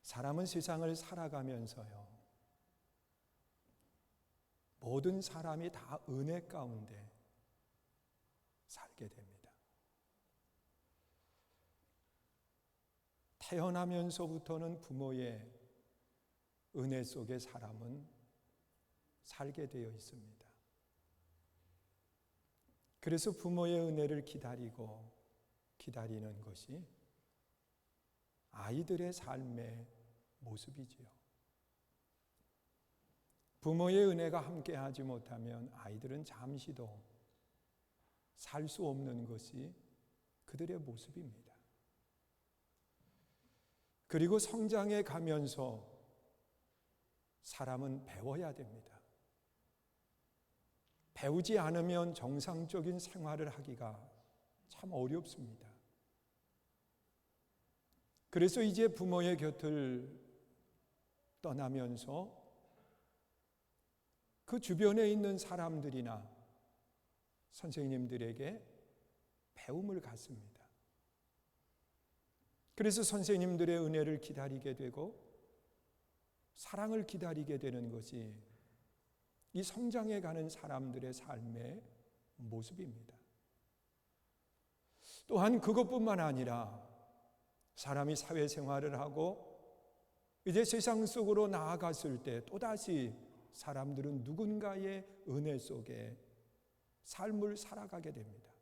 사람은 세상을 살아가면서요, 모든 사람이 다 은혜 가운데 살게 됩니다. 태어나면서부터는 부모의 은혜 속에 사람은 살게 되어 있습니다. 그래서 부모의 은혜를 기다리는 것이 아이들의 삶의 모습이지요. 부모의 은혜가 함께하지 못하면 아이들은 잠시도 살 수 없는 것이 그들의 모습입니다. 그리고 성장해 가면서 사람은 배워야 됩니다. 배우지 않으면 정상적인 생활을 하기가 참 어렵습니다. 그래서 이제 부모의 곁을 떠나면서 그 주변에 있는 사람들이나 선생님들에게 배움을 갖습니다. 그래서 선생님들의 은혜를 기다리게 되고 사랑을 기다리게 되는 것이 이 성장해 가는 사람들의 삶의 모습입니다. 또한 그것뿐만 아니라 사람이 사회생활을 하고 이제 세상 속으로 나아갔을 때 또다시 사람들은 누군가의 은혜 속에 삶을 살아가게 됩니다.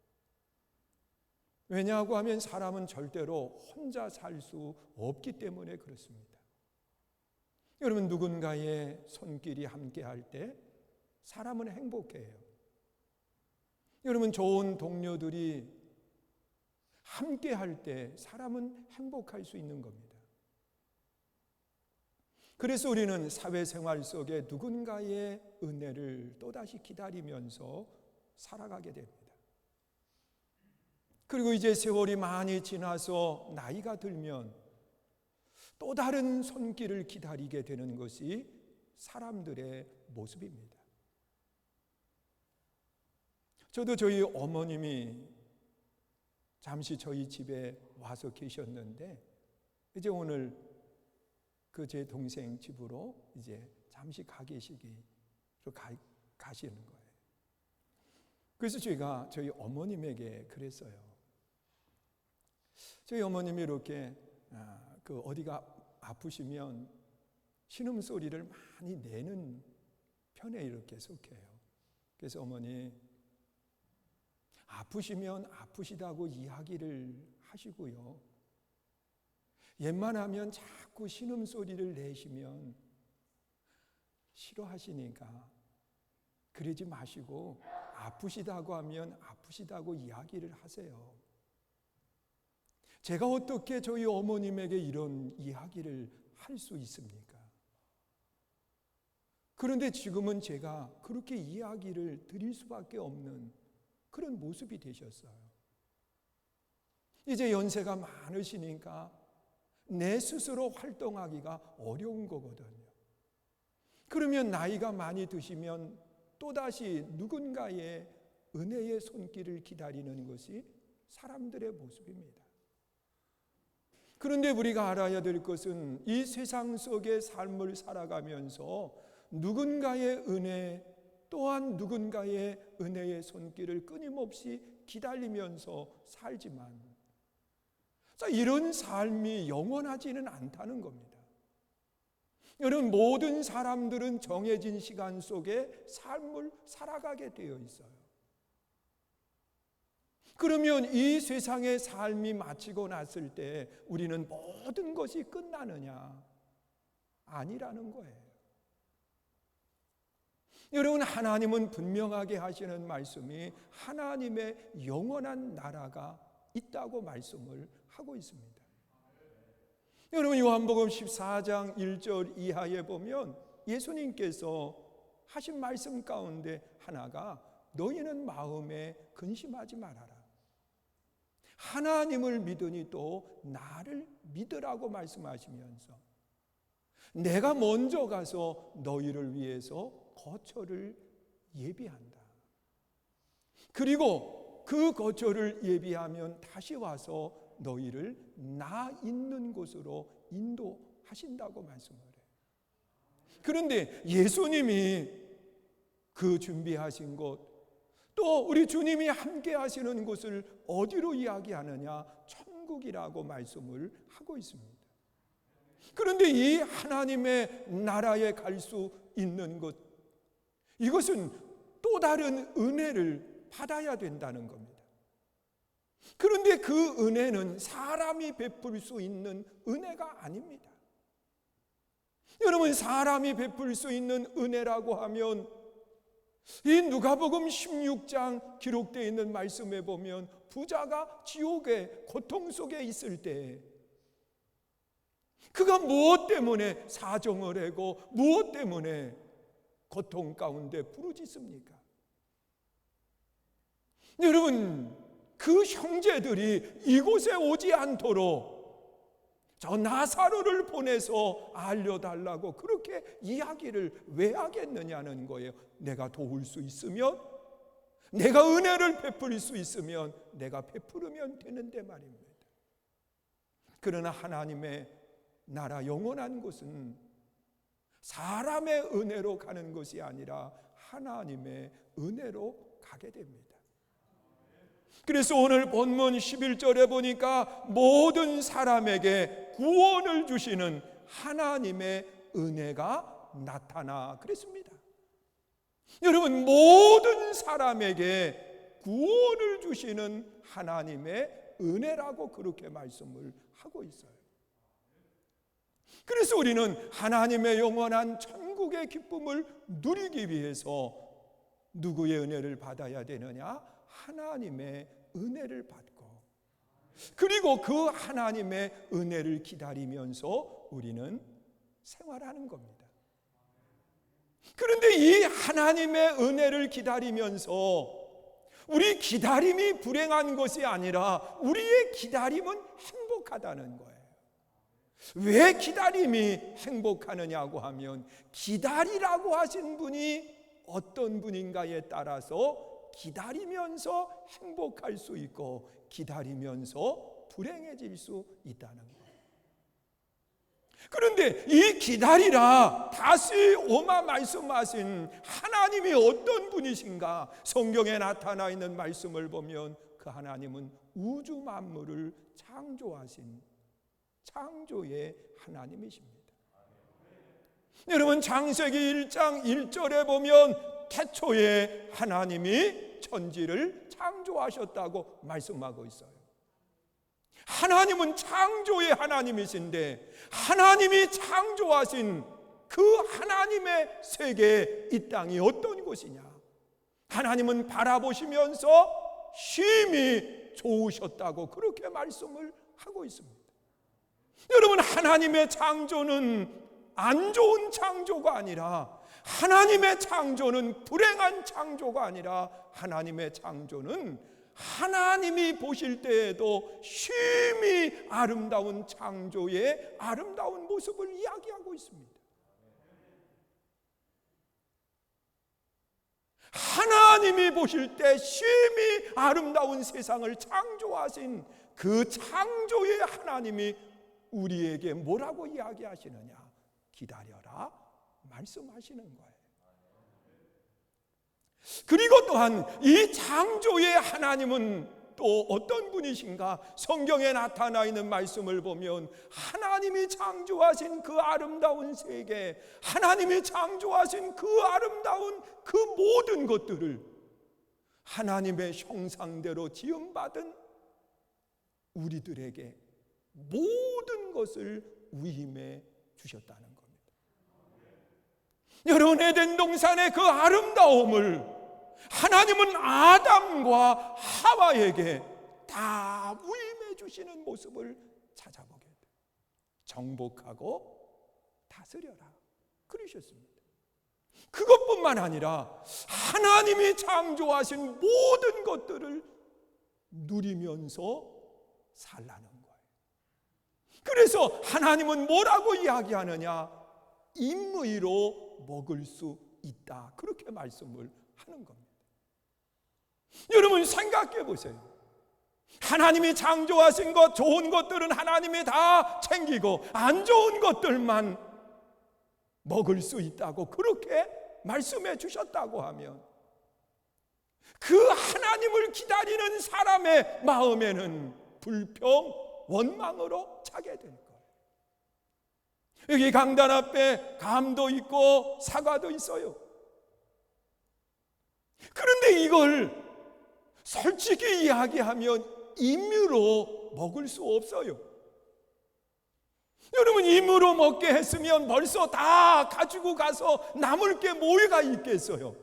왜냐하고 하면 사람은 절대로 혼자 살 수 없기 때문에 그렇습니다. 여러분, 누군가의 손길이 함께할 때 사람은 행복해요. 여러분, 좋은 동료들이 함께할 때 사람은 행복할 수 있는 겁니다. 그래서 우리는 사회생활 속에 누군가의 은혜를 또다시 기다리면서 살아가게 됩니다. 그리고 이제 세월이 많이 지나서 나이가 들면 또 다른 손길을 기다리게 되는 것이 사람들의 모습입니다. 저도 저희 어머님이 잠시 저희 집에 와서 계셨는데 이제 오늘 그 제 동생 집으로 이제 잠시 가 계시기로 가시는 거예요. 그래서 제가 저희 어머님에게 그랬어요. 저희 어머님이 이렇게 어디가 아프시면 신음소리를 많이 내는 편에 이렇게 속해요. 그래서 어머니, 아프시면 아프시다고 이야기를 하시고요, 웬만하면 자꾸 신음소리를 내시면 싫어하시니까 그러지 마시고 아프시다고 하면 아프시다고 이야기를 하세요. 제가 어떻게 저희 어머님에게 이런 이야기를 할 수 있습니까? 그런데 지금은 제가 그렇게 이야기를 드릴 수밖에 없는 그런 모습이 되셨어요. 이제 연세가 많으시니까 내 스스로 활동하기가 어려운 거거든요. 그러면 나이가 많이 드시면 또다시 누군가의 은혜의 손길을 기다리는 것이 사람들의 모습입니다. 그런데 우리가 알아야 될 것은 이 세상 속의 삶을 살아가면서 누군가의 은혜, 또한 누군가의 은혜의 손길을 끊임없이 기다리면서 살지만 이런 삶이 영원하지는 않다는 겁니다. 여러분, 모든 사람들은 정해진 시간 속에 삶을 살아가게 되어 있어요. 그러면 이 세상의 삶이 마치고 났을 때 우리는 모든 것이 끝나느냐? 아니라는 거예요. 여러분, 하나님은 분명하게 하시는 말씀이 하나님의 영원한 나라가 있다고 말씀을 하고 있습니다. 여러분, 요한복음 14장 1절 이하에 보면 예수님께서 하신 말씀 가운데 하나가 너희는 마음에 근심하지 말아라. 하나님을 믿으니 또 나를 믿으라고 말씀하시면서 내가 먼저 가서 너희를 위해서 거처를 예비한다. 그리고 그 거처를 예비하면 다시 와서 너희를 나 있는 곳으로 인도하신다고 말씀을 해요. 그런데 예수님이 그 준비하신 곳, 또 우리 주님이 함께 하시는 곳을 어디로 이야기하느냐? 천국이라고 말씀을 하고 있습니다. 그런데 이 하나님의 나라에 갈 수 있는 것, 이것은 또 다른 은혜를 받아야 된다는 겁니다. 그런데 그 은혜는 사람이 베풀 수 있는 은혜가 아닙니다. 여러분, 사람이 베풀 수 있는 은혜라고 하면 이 누가복음 16장 기록되어 있는 말씀에 보면 부자가 지옥의 고통 속에 있을 때 그가 무엇 때문에 사정을 하고 무엇 때문에 고통 가운데 부르짖습니까? 여러분, 그 형제들이 이곳에 오지 않도록 저 나사로를 보내서 알려달라고 그렇게 이야기를 왜 하겠느냐는 거예요. 내가 도울 수 있으면, 내가 은혜를 베풀 수 있으면 내가 베풀으면 되는데 말입니다. 그러나 하나님의 나라 영원한 곳은 사람의 은혜로 가는 것이 아니라 하나님의 은혜로 가게 됩니다. 그래서 오늘 본문 11절에 보니까 모든 사람에게 구원을 주시는 하나님의 은혜가 나타나 그랬습니다. 여러분, 모든 사람에게 구원을 주시는 하나님의 은혜라고 그렇게 말씀을 하고 있어요. 그래서 우리는 하나님의 영원한 천국의 기쁨을 누리기 위해서 누구의 은혜를 받아야 되느냐? 하나님의 은혜를 받고, 그리고 그 하나님의 은혜를 기다리면서 우리는 생활하는 겁니다. 그런데 이 하나님의 은혜를 기다리면서 우리 기다림이 불행한 것이 아니라 우리의 기다림은 행복하다는 거예요. 왜 기다림이 행복하느냐고 하면 기다리라고 하신 분이 어떤 분인가에 따라서 기다리면서 행복할 수 있고 기다리면서 불행해질 수 있다는 거예요. 그런데 이 기다리라 다시 오마 말씀하신 하나님이 어떤 분이신가? 성경에 나타나 있는 말씀을 보면 그 하나님은 우주 만물을 창조하신 창조의 하나님이십니다. 여러분, 창세기 1장 1절에 보면 태초에 하나님이 천지를 창조하셨다고 말씀하고 있어요. 하나님은 창조의 하나님이신데 하나님이 창조하신 그 하나님의 세계, 이 땅이 어떤 곳이냐? 하나님은 바라보시면서 심히 좋으셨다고 그렇게 말씀을 하고 있습니다. 여러분, 하나님의 창조는 안 좋은 창조가 아니라, 하나님의 창조는 불행한 창조가 아니라, 하나님의 창조는 하나님이 보실 때에도 심히 아름다운 창조의 아름다운 모습을 이야기하고 있습니다. 하나님이 보실 때 심히 아름다운 세상을 창조하신 그 창조의 하나님이 우리에게 뭐라고 이야기하시느냐? 기다려라 말씀하시는 거예요. 그리고 또한 이 창조의 하나님은 또 어떤 분이신가? 성경에 나타나 있는 말씀을 보면 하나님이 창조하신 그 아름다운 세계, 하나님이 창조하신 그 아름다운 그 모든 것들을 하나님의 형상대로 지음받은 우리들에게 모든 것을 위임해 주셨다는 겁니다. 여러분, 에덴 동산의 그 아름다움을 하나님은 아담과 하와에게 다 위임해 주시는 모습을 찾아보게 돼요. 정복하고 다스려라 그러셨습니다. 그것뿐만 아니라 하나님이 창조하신 모든 것들을 누리면서 살라는 거예요. 그래서 하나님은 뭐라고 이야기하느냐? 임의로 먹을 수 있다 그렇게 말씀을 하는 겁니다. 여러분, 생각해 보세요. 하나님이 창조하신 것, 좋은 것들은 하나님이 다 챙기고 안 좋은 것들만 먹을 수 있다고 그렇게 말씀해 주셨다고 하면, 그 하나님을 기다리는 사람의 마음에는 불평, 원망으로 차게 될 거예요. 여기 강단 앞에 감도 있고 사과도 있어요. 그런데 이걸 솔직히 이야기하면 임의로 먹을 수 없어요. 여러분, 임의로 먹게 했으면 벌써 다 가지고 가서 남을 게 뭐가 있겠어요?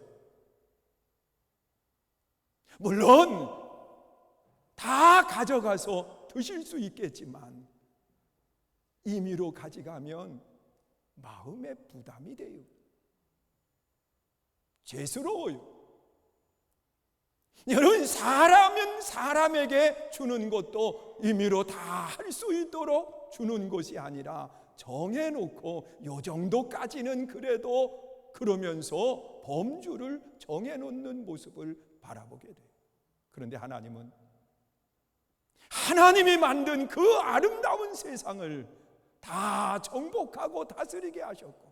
물론 다 가져가서 드실 수 있겠지만 임의로 가져가면 마음에 부담이 돼요. 죄스러워요. 여러분, 사람은 사람에게 주는 것도 임의로 다 할 수 있도록 주는 것이 아니라 정해놓고 요 정도까지는 그래도 그러면서 범주를 정해놓는 모습을 바라보게 돼요. 그런데 하나님은 하나님이 만든 그 아름다운 세상을 다 정복하고 다스리게 하셨고,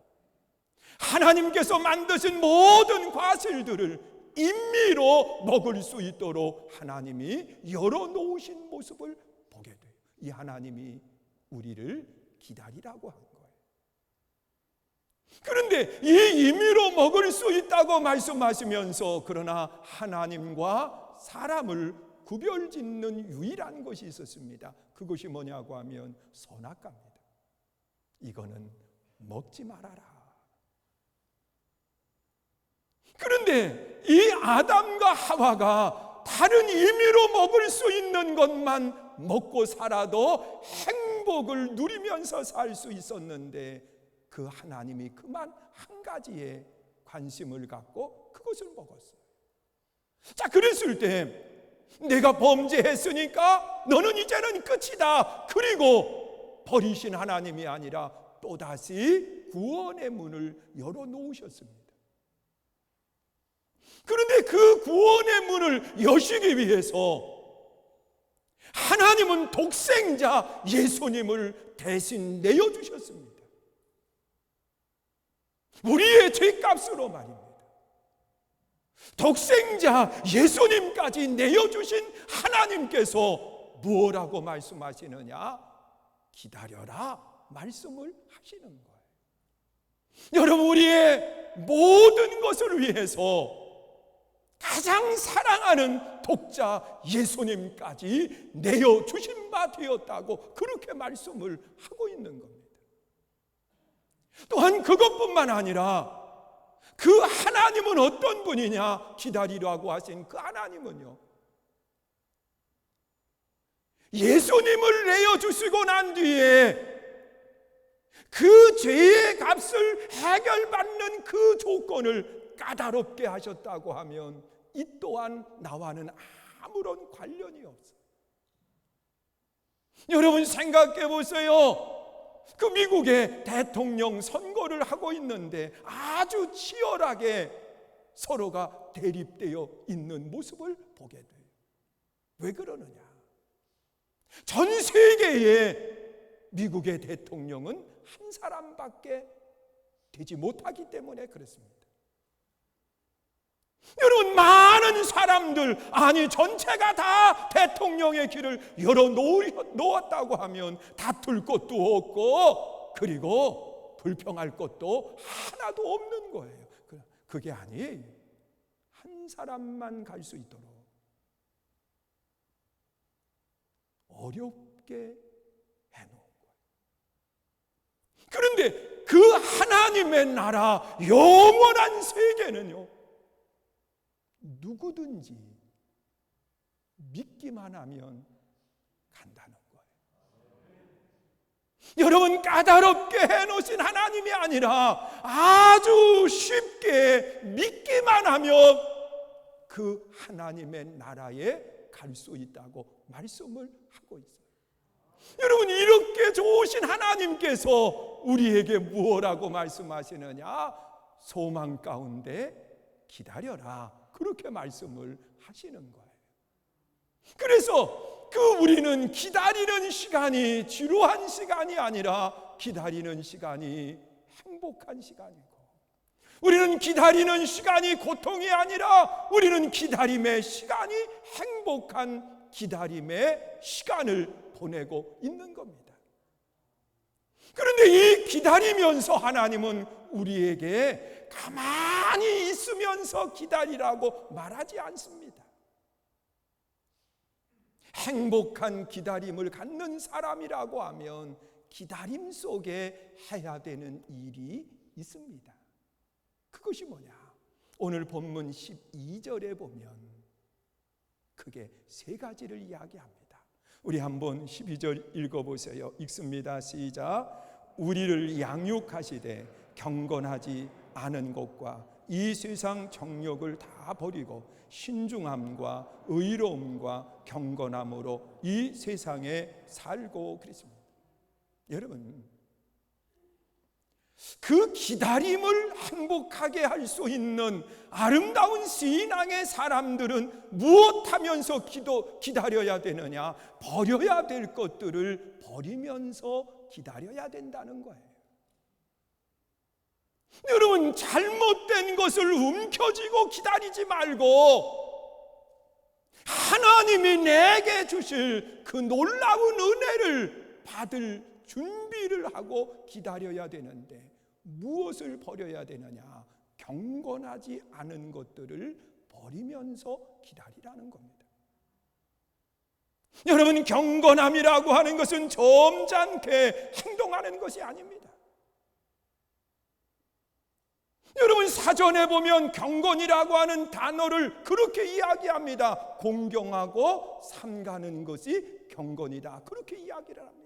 하나님께서 만드신 모든 과실들을 임의로 먹을 수 있도록 하나님이 열어놓으신 모습을 보게 돼요. 이 하나님이 우리를 기다리라고 한 거예요. 그런데 이 임의로 먹을 수 있다고 말씀하시면서, 그러나 하나님과 사람을 구별짓는 유일한 것이 있었습니다. 그것이 뭐냐고 하면 선악과입니다. 이거는 먹지 말아라. 그런데 이 아담과 하와가 다른 임의로 먹을 수 있는 것만 먹고 살아도 행복을 누리면서 살 수 있었는데, 그 하나님이 그만 한 가지에 관심을 갖고 그것을 먹었어요. 자, 그랬을 때 내가 범죄했으니까 너는 이제는 끝이다, 그리고 버리신 하나님이 아니라 또다시 구원의 문을 열어놓으셨습니다. 그런데 그 구원의 문을 여시기 위해서 하나님은 독생자 예수님을 대신 내어주셨습니다. 우리의 죄값으로 말입니다. 독생자 예수님까지 내어주신 하나님께서 무엇라고 말씀하시느냐? 기다려라 말씀을 하시는 거예요. 여러분, 우리의 모든 것을 위해서 가장 사랑하는 독자 예수님까지 내어주신 바 되었다고 그렇게 말씀을 하고 있는 겁니다. 또한 그것뿐만 아니라 그 하나님은 어떤 분이냐? 기다리라고 하신 그 하나님은요, 예수님을 내어주시고 난 뒤에 그 죄의 값을 해결받는 그 조건을 까다롭게 하셨다고 하면 이 또한 나와는 아무런 관련이 없어요. 여러분, 생각해 보세요. 그 미국의 대통령 선거를 하고 있는데 아주 치열하게 서로가 대립되어 있는 모습을 보게 돼요. 왜 그러느냐? 전 세계의 미국의 대통령은 한 사람밖에 되지 못하기 때문에 그렇습니다. 여러분, 많은 사람들, 아니 전체가 다 대통령의 길을 열어놓았다고 하면 다툴 것도 없고, 그리고 불평할 것도 하나도 없는 거예요. 그게 아니에요. 한 사람만 갈 수 있도록 어렵게 해놓은 거예요. 그런데 그 하나님의 나라, 영원한 세계는요, 누구든지 믿기만 하면 간다는 거예요. 여러분, 까다롭게 해놓으신 하나님이 아니라 아주 쉽게 믿기만 하면 그 하나님의 나라에 갈 수 있다고 말씀을 하고 있어요. 여러분, 이렇게 좋으신 하나님께서 우리에게 무엇라고 말씀하시느냐? 소망 가운데 기다려라, 그렇게 말씀을 하시는 거예요. 그래서 우리는 기다리는 시간이 지루한 시간이 아니라 기다리는 시간이 행복한 시간이고, 우리는 기다리는 시간이 고통이 아니라 우리는 기다림의 시간이 행복한 기다림의 시간을 보내고 있는 겁니다. 그런데 이 기다리면서 하나님은 우리에게 가만히 있으면서 기다리라고 말하지 않습니다. 행복한 기다림을 갖는 사람이라고 하면 기다림 속에 해야 되는 일이 있습니다. 그것이 뭐냐? 오늘 본문 12절에 보면 크게 세 가지를 이야기합니다. 우리 한번 12절 읽어보세요. 읽습니다. 시작. 우리를 양육하시되 경건하지 않은 것과 이 세상 정욕을 다 버리고 신중함과 의로움과 경건함으로 이 세상에 살고 그랬습니다. 여러분, 그 기다림을 행복하게 할 수 있는 아름다운 신앙의 사람들은 무엇하면서 기다려야 되느냐? 버려야 될 것들을 버리면서 기다려야 된다는 거예요. 여러분, 잘못된 것을 움켜쥐고 기다리지 말고 하나님이 내게 주실 그 놀라운 은혜를 받을 준비를 하고 기다려야 되는데 무엇을 버려야 되느냐? 경건하지 않은 것들을 버리면서 기다리라는 겁니다. 여러분, 경건함이라고 하는 것은 점잖게 행동하는 것이 아닙니다. 여러분, 사전에 보면 경건이라고 하는 단어를 그렇게 이야기합니다. 공경하고 삼가는 것이 경건이다, 그렇게 이야기를 합니다.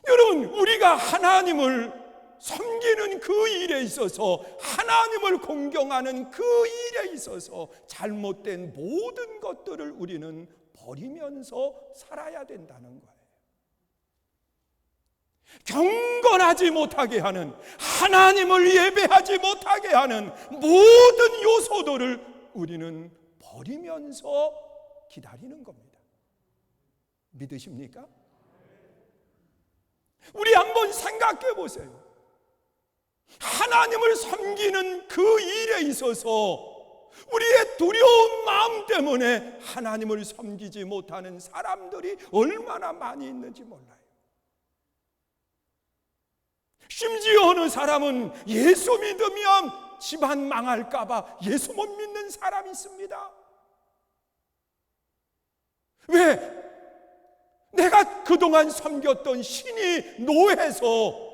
여러분, 우리가 하나님을 섬기는 그 일에 있어서, 하나님을 공경하는 그 일에 있어서 잘못된 모든 것들을 우리는 버리면서 살아야 된다는 거예요. 경건하지 못하게 하는, 하나님을 예배하지 못하게 하는 모든 요소들을 우리는 버리면서 기다리는 겁니다. 믿으십니까? 우리 한번 생각해 보세요. 하나님을 섬기는 그 일에 있어서 우리의 두려운 마음 때문에 하나님을 섬기지 못하는 사람들이 얼마나 많이 있는지 몰라요. 심지어 어느 사람은 예수 믿으면 집안 망할까 봐 예수 못 믿는 사람이 있습니다. 왜? 내가 그동안 섬겼던 신이 노해서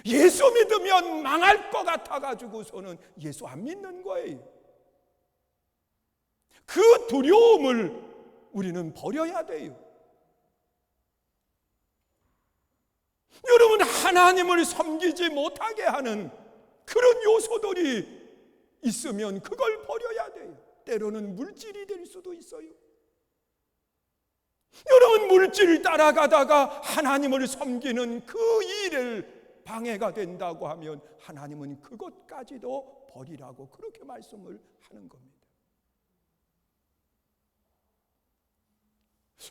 예수 믿으면 망할 것 같아가지고서는 예수 안 믿는 거예요. 그 두려움을 우리는 버려야 돼요. 여러분, 하나님을 섬기지 못하게 하는 그런 요소들이 있으면 그걸 버려야 돼요. 때로는 물질이 될 수도 있어요. 여러분, 물질을 따라가다가 하나님을 섬기는 그 일을 방해가 된다고 하면 하나님은 그것까지도 버리라고 그렇게 말씀을 하는 겁니다.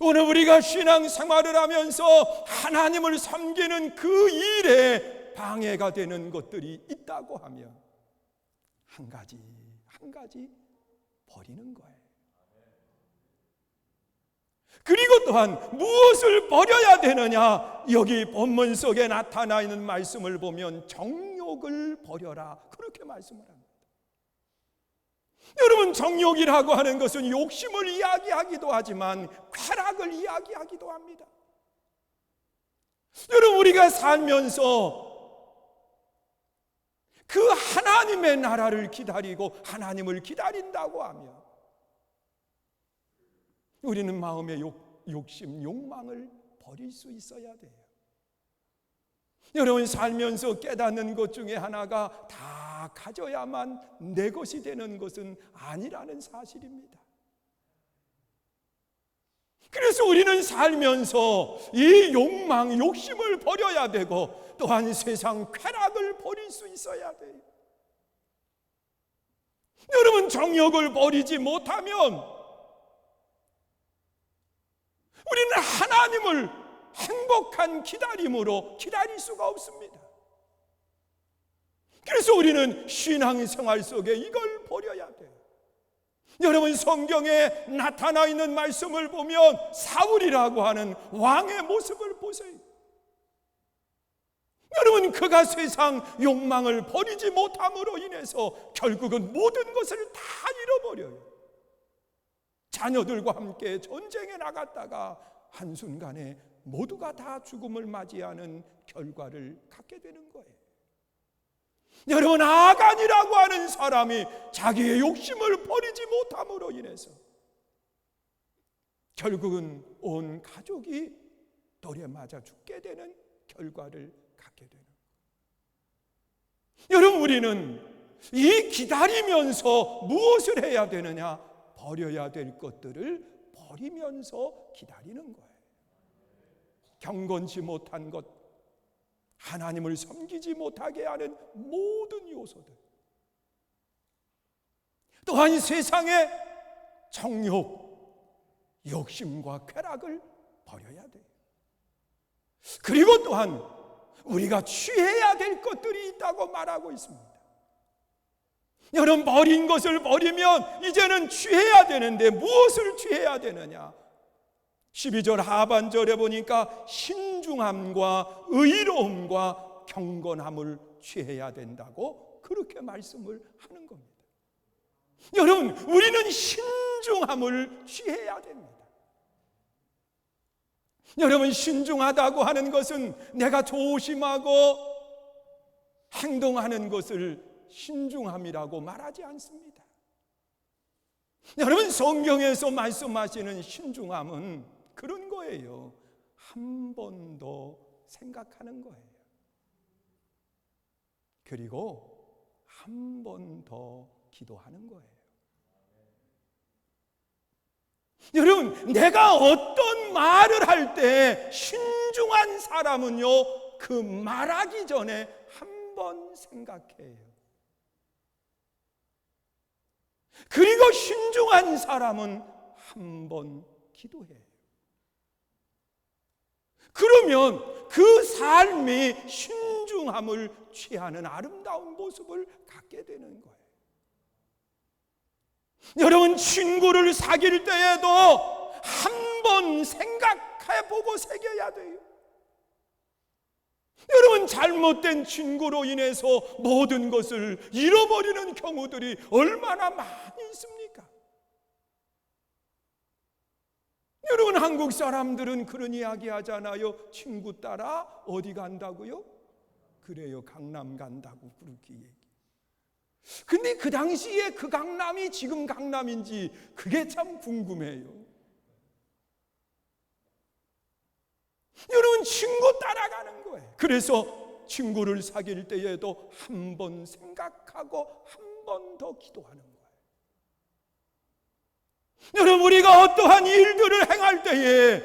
오늘 우리가 신앙생활을 하면서 하나님을 섬기는 그 일에 방해가 되는 것들이 있다고 하면 한 가지 버리는 거예요. 그리고 또한 무엇을 버려야 되느냐? 여기 본문 속에 나타나 있는 말씀을 보면 정욕을 버려라, 그렇게 말씀을 합니다. 여러분, 정욕이라고 하는 것은 욕심을 이야기하기도 하지만 쾌락을 이야기하기도 합니다. 여러분, 우리가 살면서 그 하나님의 나라를 기다리고 하나님을 기다린다고 하면 우리는 마음의 욕심, 욕망을 버릴 수 있어야 돼요. 여러분, 살면서 깨닫는 것 중에 하나가 다 가져야만 내 것이 되는 것은 아니라는 사실입니다. 그래서 우리는 살면서 이 욕망, 욕심을 버려야 되고 또한 세상 쾌락을 버릴 수 있어야 돼요. 여러분, 정욕을 버리지 못하면 우리는 하나님을 행복한 기다림으로 기다릴 수가 없습니다. 그래서 우리는 신앙생활 속에 이걸 버려야 돼요. 여러분, 성경에 나타나 있는 말씀을 보면 사울이라고 하는 왕의 모습을 보세요. 여러분, 그가 세상 욕망을 버리지 못함으로 인해서 결국은 모든 것을 다 잃어버려요. 자녀들과 함께 전쟁에 나갔다가 한순간에 모두가 다 죽음을 맞이하는 결과를 갖게 되는 거예요. 여러분, 아간이라고 하는 사람이 자기의 욕심을 버리지 못함으로 인해서 결국은 온 가족이 돌에 맞아 죽게 되는 결과를 갖게 되는 거예요. 여러분, 우리는 이 기다리면서 무엇을 해야 되느냐? 버려야 될 것들을 버리면서 기다리는 거예요. 경건치 못한 것, 하나님을 섬기지 못하게 하는 모든 요소들, 또한 세상의 정욕, 욕심과 쾌락을 버려야 돼요. 그리고 또한 우리가 취해야 될 것들이 있다고 말하고 있습니다. 여러분, 버린 것을 버리면 이제는 취해야 되는데 무엇을 취해야 되느냐? 12절 하반절에 보니까 신중함과 의로움과 경건함을 취해야 된다고 그렇게 말씀을 하는 겁니다. 여러분, 우리는 신중함을 취해야 됩니다. 여러분, 신중하다고 하는 것은 내가 조심하고 행동하는 것을 신중함이라고 말하지 않습니다. 여러분, 성경에서 말씀하시는 신중함은 그런 거예요. 한 번 더 생각하는 거예요. 그리고 한 번 더 기도하는 거예요. 여러분, 내가 어떤 말을 할 때 신중한 사람은요, 그 말하기 전에 한 번 생각해요. 그리고 신중한 사람은 한 번 기도해요. 그러면 그 삶이 신중함을 취하는 아름다운 모습을 갖게 되는 거예요. 여러분, 친구를 사귈 때에도 한 번 생각해보고 사귀어야 돼요. 여러분, 잘못된 친구로 인해서 모든 것을 잃어버리는 경우들이 얼마나 많이 있습니까? 여러분, 한국 사람들은 그런 이야기 하잖아요. 친구 따라 어디 간다고요? 그래요, 강남 간다고 그렇게 얘기. 근데 그 당시에 그 강남이 지금 강남인지 그게 참 궁금해요. 여러분, 친구 따라가는 거예요. 그래서 친구를 사귈 때에도 한 번 생각하고 한 번 더 기도하는 거예요. 여러분, 우리가 어떠한 일들을 행할 때에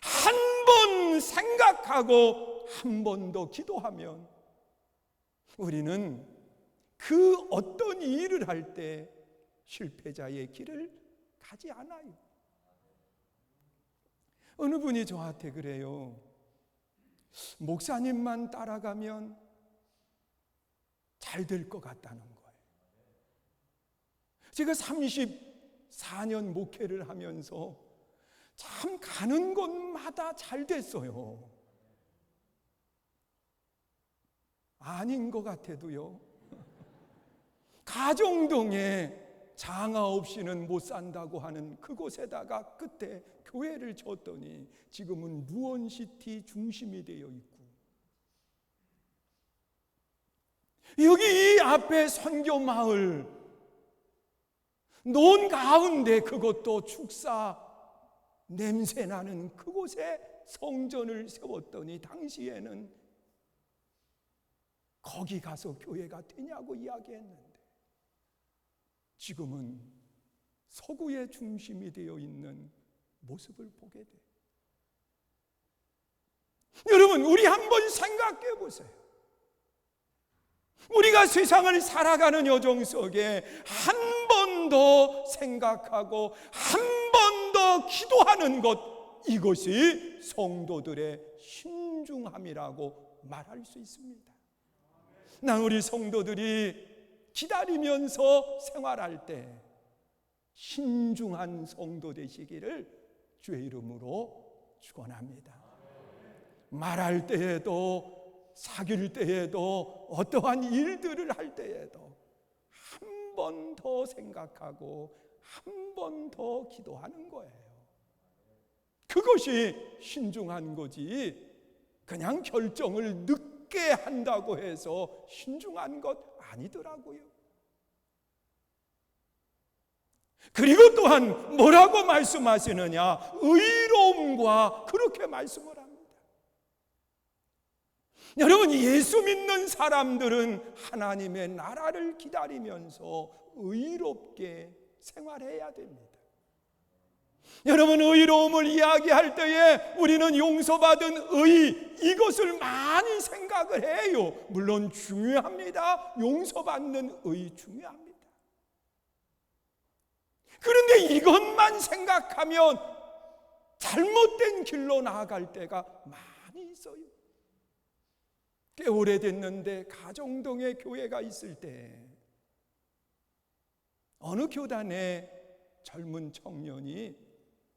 한 번 생각하고 한 번 더 기도하면 우리는 그 어떤 일을 할 때 실패자의 길을 가지 않아요. 어느 분이 저한테 그래요. 목사님만 따라가면 잘 될 것 같다는 거예요. 제가 34년 목회를 하면서 참 가는 곳마다 잘 됐어요. 아닌 것 같아도요. 가정동에 장화 없이는 못 산다고 하는 그곳에다가 끝에 교회를 줬더니 지금은 루원시티 중심이 되어 있고, 여기 이 앞에 선교마을 논 가운데, 그것도 축사 냄새나는 그곳에 성전을 세웠더니 당시에는 거기 가서 교회가 되냐고 이야기했는데 지금은 서구의 중심이 되어 있는 모습을 보게 돼요. 여러분, 우리 한번 생각해 보세요. 우리가 세상을 살아가는 여정 속에 한 번 더 생각하고 한 번 더 기도하는 것, 이것이 성도들의 신중함이라고 말할 수 있습니다. 난 우리 성도들이 기다리면서 생활할 때 신중한 성도 되시기를 주의 이름으로 축원합니다. 말할 때에도, 사귈 때에도, 어떠한 일들을 할 때에도 한 번 더 생각하고 한 번 더 기도하는 거예요. 그것이 신중한 거지, 그냥 결정을 늦게 한다고 해서 신중한 것 아니더라고요. 그리고 또한 뭐라고 말씀하시느냐? 의로움과 그렇게 말씀을 합니다. 여러분, 예수 믿는 사람들은 하나님의 나라를 기다리면서 의롭게 생활해야 됩니다. 여러분, 의로움을 이야기할 때에 우리는 용서받은 의, 이것을 많이 생각을 해요. 물론 중요합니다. 용서받는 의 중요합니다. 그런데 이것만 생각하면 잘못된 길로 나아갈 때가 많이 있어요. 꽤 오래됐는데 가정동에 교회가 있을 때 어느 교단에 젊은 청년이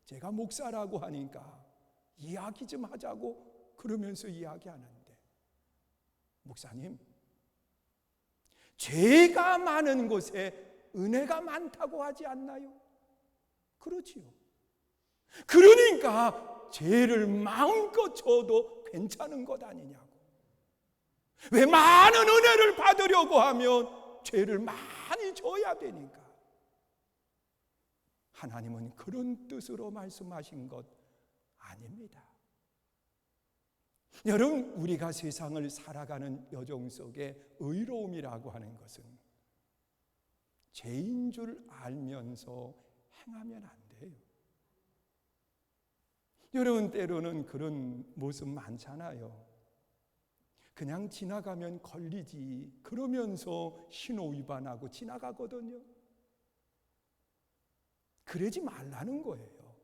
제가 목사라고 하니까 이야기 좀 하자고 그러면서 이야기하는데, 목사님, 죄가 많은 곳에 은혜가 많다고 하지 않나요? 그렇지요. 그러니까 죄를 마음껏 져도 괜찮은 것 아니냐고. 왜 많은 은혜를 받으려고 하면 죄를 많이 져야 되니까. 하나님은 그런 뜻으로 말씀하신 것 아닙니다. 여러분, 우리가 세상을 살아가는 여정 속에 의로움이라고 하는 것은 죄인 줄 알면서 행하면 안 돼요. 여러분, 때로는 그런 모습 많잖아요. 그냥 지나가면 걸리지 그러면서 신호 위반하고 지나가거든요. 그러지 말라는 거예요.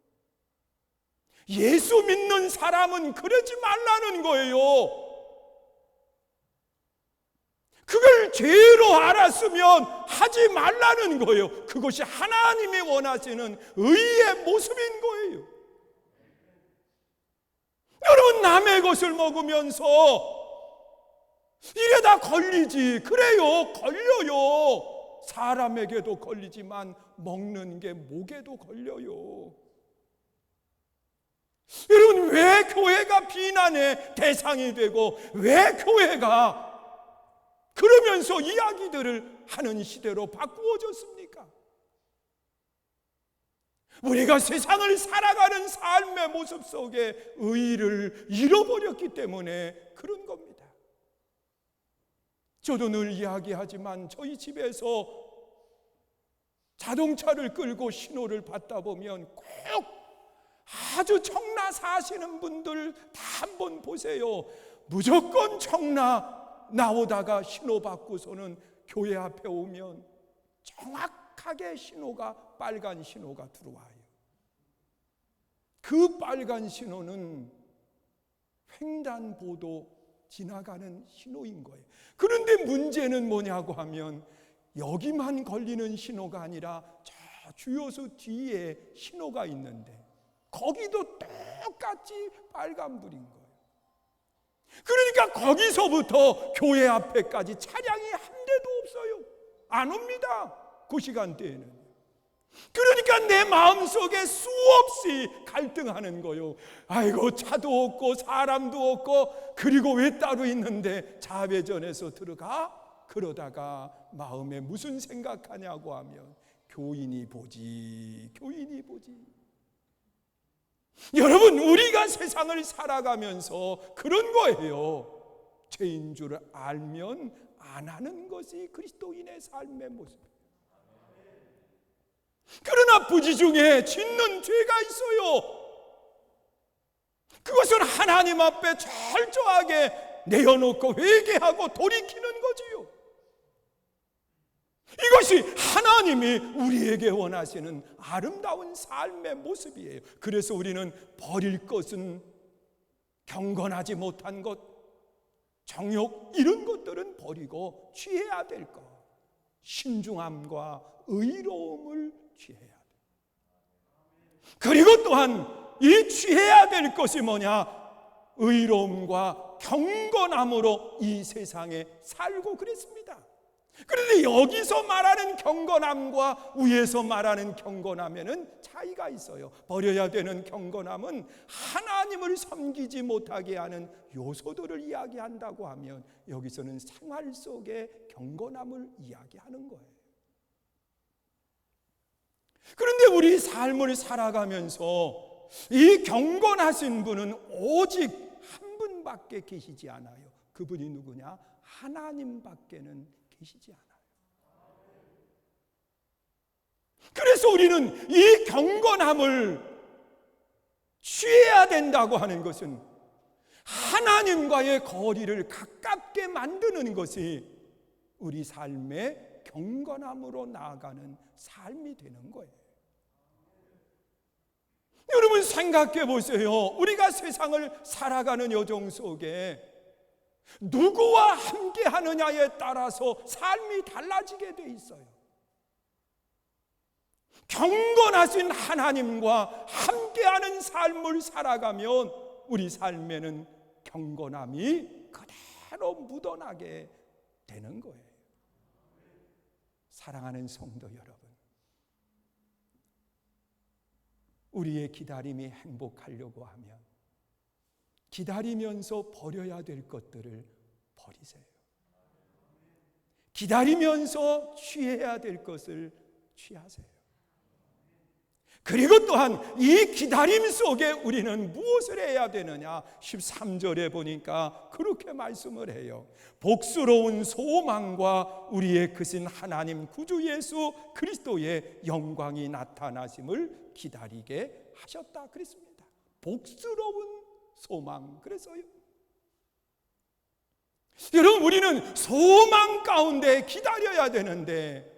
예수 믿는 사람은 그러지 말라는 거예요. 그걸 죄로 알았으면 하지 말라는 거예요. 그것이 하나님이 원하시는 의의 모습인 거예요. 여러분, 남의 것을 먹으면서 이래다 걸리지, 그래요, 걸려요. 사람에게도 걸리지만 먹는 게 목에도 걸려요. 여러분, 왜 교회가 비난의 대상이 되고 왜 교회가 그러면서 이야기들을 하는 시대로 바꾸어졌습니까? 우리가 세상을 살아가는 삶의 모습 속에 의의를 잃어버렸기 때문에 그런 겁니다. 저도 늘 이야기하지만 저희 집에서 자동차를 끌고 신호를 받다 보면 꼭 아주 청라 사시는 분들 다 한번 보세요. 무조건 청라 나오다가 신호 받고서는 교회 앞에 오면 정확하게 신호가, 빨간 신호가 들어와요. 그 빨간 신호는 횡단보도 지나가는 신호인 거예요. 그런데 문제는 뭐냐고 하면 여기만 걸리는 신호가 아니라 저 주요소 뒤에 신호가 있는데 거기도 똑같이 빨간불인 거예요. 그러니까 거기서부터 교회 앞에까지 차량이 한 대도 없어요. 안 옵니다. 그 시간대에는. 그러니까 내 마음속에 수없이 갈등하는 거요. 아이고, 차도 없고 사람도 없고, 그리고 왜 따로 있는데 좌회전해서 들어가? 그러다가 마음에 무슨 생각하냐고 하면 교인이 보지, 교인이 보지. 여러분, 우리가 세상을 살아가면서 그런 거예요. 죄인 줄 알면 안 하는 것이 그리스도인의 삶의 모습. 그러나 부지 중에 짓는 죄가 있어요. 그것은 하나님 앞에 철저하게 내어놓고 회개하고 돌이키는 거지요. 이것이 하나님이 우리에게 원하시는 아름다운 삶의 모습이에요. 그래서 우리는 버릴 것은 경건하지 못한 것, 정욕 이런 것들은 버리고 취해야 될 것, 신중함과 의로움을 취해야 돼. 그리고 또한 이 취해야 될 것이 뭐냐? 의로움과 경건함으로 이 세상에 살고 그랬습니다. 그런데 여기서 말하는 경건함과 위에서 말하는 경건함에는 차이가 있어요. 버려야 되는 경건함은 하나님을 섬기지 못하게 하는 요소들을 이야기한다고 하면, 여기서는 생활 속의 경건함을 이야기하는 거예요. 그런데 우리 삶을 살아가면서 이 경건하신 분은 오직 한 분밖에 계시지 않아요. 그분이 누구냐? 하나님밖에는 계시지 않아요. 그래서 우리는 이 경건함을 취해야 된다고 하는 것은 하나님과의 거리를 가깝게 만드는 것이 우리 삶의 경건함으로 나아가는 삶이 되는 거예요. 여러분 생각해 보세요. 우리가 세상을 살아가는 여정 속에 누구와 함께 하느냐에 따라서 삶이 달라지게 돼 있어요. 경건하신 하나님과 함께하는 삶을 살아가면 우리 삶에는 경건함이 그대로 묻어나게 되는 거예요. 사랑하는 성도 여러분, 우리의 기다림이 행복하려고 하면 기다리면서 버려야 될 것들을 버리세요. 기다리면서 취해야 될 것을 취하세요. 그리고 또한 이 기다림 속에 우리는 무엇을 해야 되느냐? 13절에 보니까 그렇게 말씀을 해요. 복스러운 소망과 우리의 크신 하나님 구주 예수 그리스도의 영광이 나타나심을 기다리게 하셨다 그랬습니다. 복스러운 소망. 그래서요, 여러분 우리는 소망 가운데 기다려야 되는데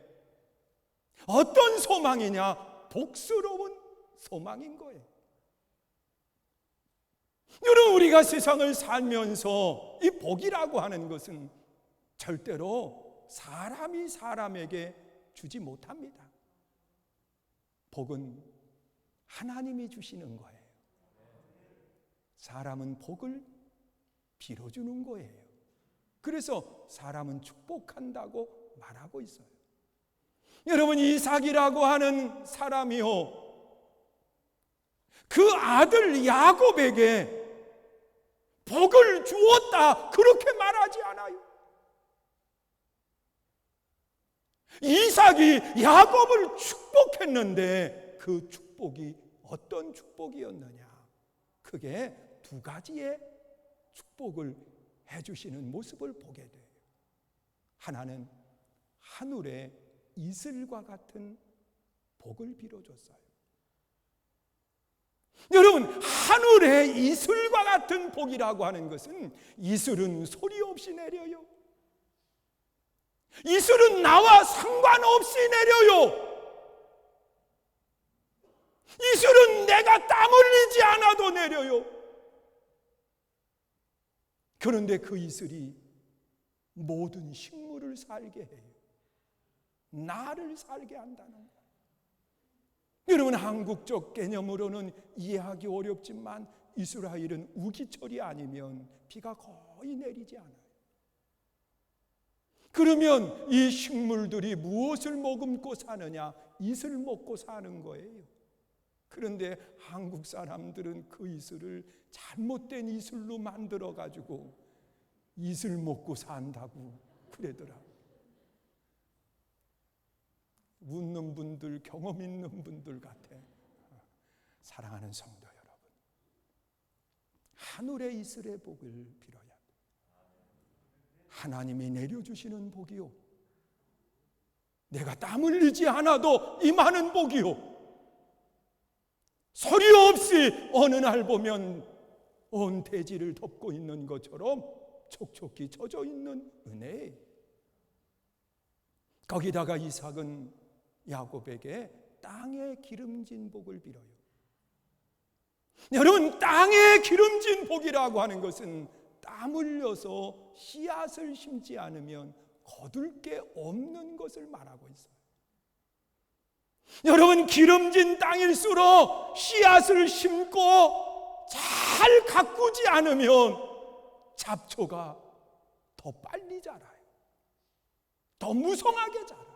어떤 소망이냐? 복스러운 소망인 거예요. 여러분 우리가 세상을 살면서 이 복이라고 하는 것은 절대로 사람이 사람에게 주지 못합니다. 복은 하나님이 주시는 거예요. 사람은 복을 빌어주는 거예요. 그래서 사람은 축복한다고 말하고 있어요. 여러분 이삭이라고 하는 사람이요, 그 아들 야곱에게 복을 주었다 그렇게 말하지 않아요. 이삭이 야곱을 축복했는데 그 축복이 어떤 축복이었느냐? 크게 두 가지의 축복을 해주시는 모습을 보게 돼요. 하나는 하늘의 이슬과 같은 복을 빌어줬어요. 여러분 하늘의 이슬과 같은 복이라고 하는 것은, 이슬은 소리 없이 내려요. 이슬은 나와 상관없이 내려요. 이슬은 내가 땀 흘리지 않아도 내려요. 그런데 그 이슬이 모든 식물을 살게 해요. 나를 살게 한다는 거예요. 여러분 한국적 개념으로는 이해하기 어렵지만 이스라엘은 우기철이 아니면 비가 거의 내리지 않아요. 그러면 이 식물들이 무엇을 머금고 사느냐? 이슬 먹고 사는 거예요. 그런데 한국 사람들은 그 이슬을 잘못된 이슬로 만들어 가지고 이슬 먹고 산다고 그러더라고요. 웃는 분들, 경험 있는 분들 같아. 사랑하는 성도 여러분, 하늘의 이슬의 복을 빌어야 돼. 하나님이 내려주시는 복이요, 내가 땀 흘리지 않아도 임하는 복이요, 소리 없이 어느 날 보면 온 대지를 덮고 있는 것처럼 촉촉히 젖어 있는 은혜예요. 거기다가 이삭은 야곱에게 땅에 기름진 복을 빌어요. 여러분, 땅에 기름진 복이라고 하는 것은 땀 흘려서 씨앗을 심지 않으면 거둘 게 없는 것을 말하고 있어요. 여러분, 기름진 땅일수록 씨앗을 심고 잘 가꾸지 않으면 잡초가 더 빨리 자라요. 더 무성하게 자라요.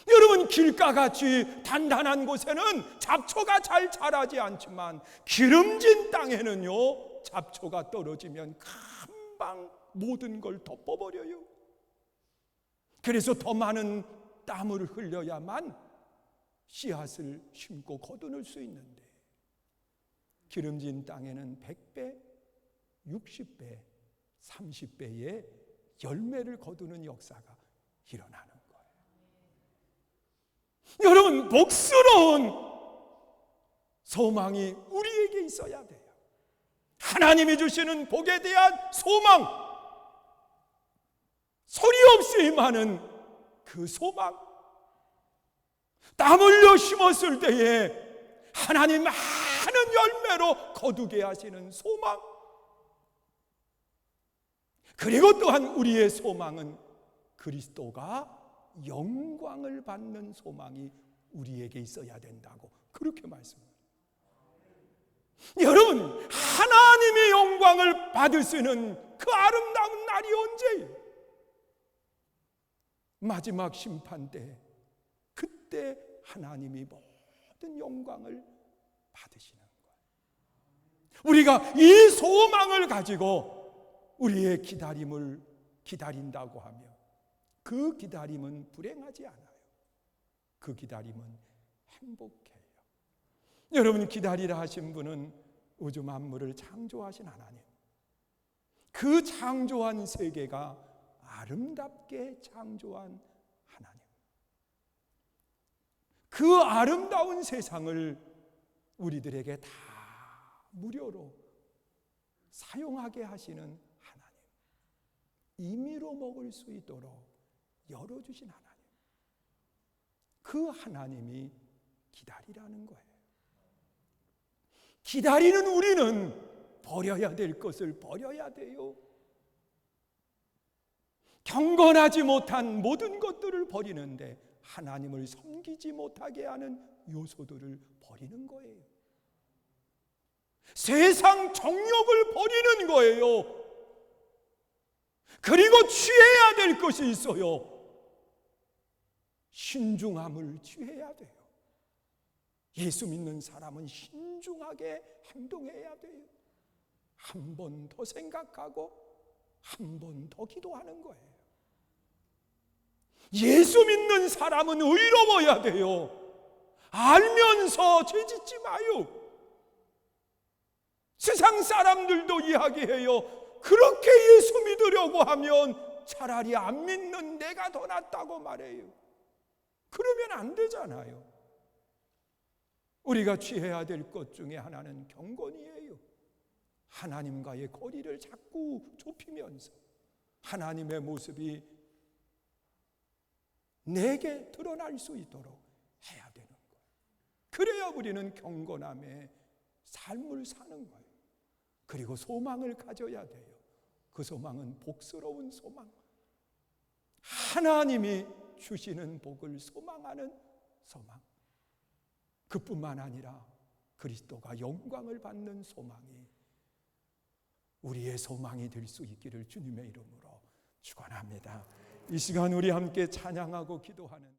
여러분, 길가같이 단단한 곳에는 잡초가 잘 자라지 않지만 기름진 땅에는요, 잡초가 떨어지면 금방 모든 걸 덮어버려요. 그래서 더 많은 땀을 흘려야만 씨앗을 심고 거두는 수 있는데, 기름진 땅에는 100배, 60배, 30배의 열매를 거두는 역사가 일어나는 거예요. 여러분, 복스러운 소망이 우리에게 있어야 돼요. 하나님이 주시는 복에 대한 소망, 소리 없이 임하는 그 소망, 땀 흘려 심었을 때에 하나님 많은 열매로 거두게 하시는 소망, 그리고 또한 우리의 소망은 그리스도가 영광을 받는 소망이 우리에게 있어야 된다고 그렇게 말씀합니다. 여러분, 하나님의 영광을 받을 수 있는 그 아름다운 날이 언제예요? 마지막 심판 때, 그때 하나님이 모든 영광을 받으시는 거예요. 우리가 이 소망을 가지고 우리의 기다림을 기다린다고 하면 그 기다림은 불행하지 않아요. 그 기다림은 행복해요. 여러분, 기다리라 하신 분은 우주 만물을 창조하신 하나님, 그 창조한 세계가 아름답게 창조한 하나님, 그 아름다운 세상을 우리들에게 다 무료로 사용하게 하시는 하나님, 임의로 먹을 수 있도록 열어주신 하나님, 그 하나님이 기다리라는 거예요. 기다리는 우리는 버려야 될 것을 버려야 돼요. 경건하지 못한 모든 것들을 버리는데 하나님을 섬기지 못하게 하는 요소들을 버리는 거예요. 세상 정욕을 버리는 거예요. 그리고 취해야 될 것이 있어요. 신중함을 취해야 돼요. 예수 믿는 사람은 신중하게 행동해야 돼요. 한 번 더 생각하고 한 번 더 기도하는 거예요. 예수 믿는 사람은 의로워야 돼요. 알면서 죄짓지 마요. 세상 사람들도 이야기해요. 그렇게 예수 믿으려고 하면 차라리 안 믿는 내가 더 낫다고 말해요. 그러면 안 되잖아요. 우리가 취해야 될 것 중에 하나는 경건이에요. 하나님과의 거리를 자꾸 좁히면서 하나님의 모습이 내게 드러날 수 있도록 해야 되는 거예요. 그래야 우리는 경건함의 삶을 사는 거예요. 그리고 소망을 가져야 돼요. 그 소망은 복스러운 소망, 하나님이 주시는 복을 소망하는 소망, 그뿐만 아니라 그리스도가 영광을 받는 소망이 우리의 소망이 될 수 있기를 주님의 이름으로 축원합니다. 이 시간 우리 함께 찬양하고 기도하는